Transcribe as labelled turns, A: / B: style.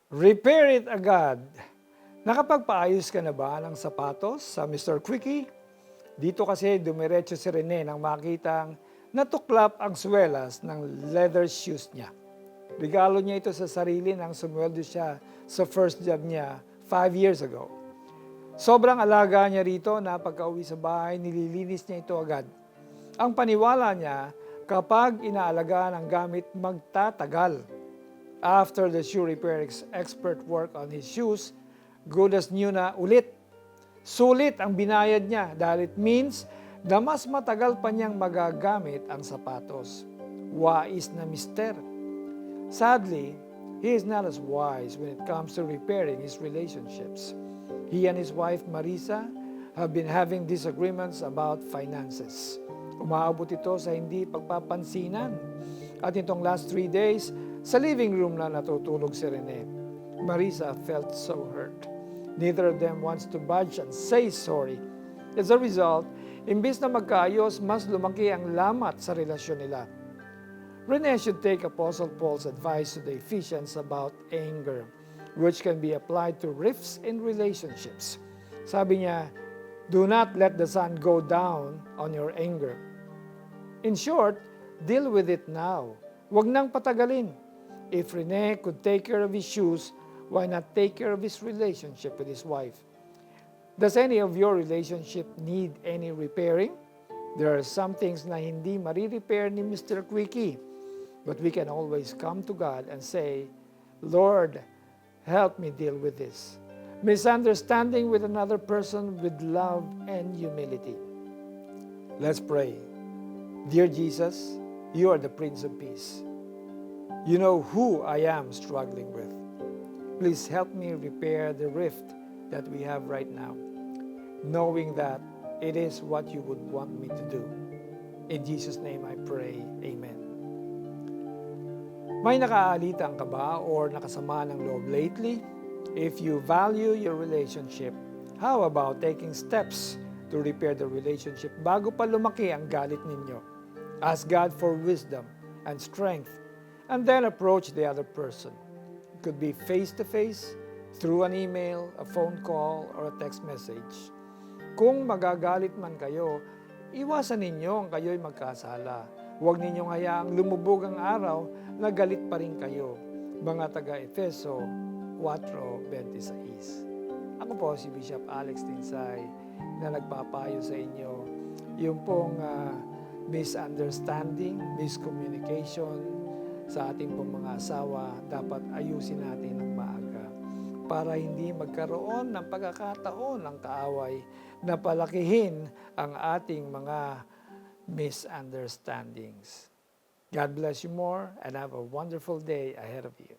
A: Repair it agad. Nakapagpaayos ka na ba ng sapatos sa Mr. Quickie? Dito kasi dumiretso si Rene nang makitang natuklap ang swelas ng leather shoes niya. Regalo niya ito sa sarili nang sumweldo siya sa first job niya 5 years ago. Sobrang alaga niya rito na pagka-uwi sa bahay, nililinis niya ito agad. Ang paniwala niya, kapag inaalagaan ang gamit, magtatagal. After the shoe repair expert work on his shoes, good as new na ulit. Sulit ang binayad niya dahil it means na mas matagal pa niyang magagamit ang sapatos. Wais na mister. Sadly, he is not as wise when it comes to repairing his relationships. He and his wife Marisa have been having disagreements about finances. Umaabot ito sa hindi pagpapansinan. At itong last 3 days, sa living room na natutulog si Rene. Marisa felt so hurt. Neither of them wants to budge and say sorry. As a result, imbis na magkaayos, mas lumaki ang lamat sa relasyon nila. Rene should take Apostle Paul's advice to the Ephesians about anger, which can be applied to rifts in relationships. Sabi niya, do not let the sun go down on your anger. In short, deal with it now. Huwag nang patagalin. If Rene could take care of his shoes, why not take care of his relationship with his wife? Does any of your relationship need any repairing? There are some things na hindi marirepair ni Mr. Quickie, but we can always come to God and say, Lord, help me deal with this. Misunderstanding with another person with love and humility. Let's pray. Dear Jesus, you are the Prince of Peace. You know who I am struggling with. Please help me repair the rift that we have right now, knowing that it is what you would want me to do. In Jesus' name I pray, Amen. May nakaalitan ka ba or nakasama ng loob lately? If you value your relationship, how about taking steps to repair the relationship bago pa lumaki ang galit ninyo? Ask God for wisdom and strength, and then approach the other person. It could be face-to-face, through an email, a phone call, or a text message. Kung magagalit man kayo, iwasan ninyo ang kayo'y magkasala. Huwag ninyong hayaang lumubog ang araw na galit pa rin kayo. Mga taga-Efeso 4:26. Ako po si Bishop Alex Tinsay na nagpapayo sa inyo yung pong misunderstanding, miscommunication sa ating pong mga asawa, dapat ayusin natin ng maaga para hindi magkaroon ng pagkakataon ng kaaway na palakihin ang ating mga misunderstandings. God bless you more and have a wonderful day ahead of you.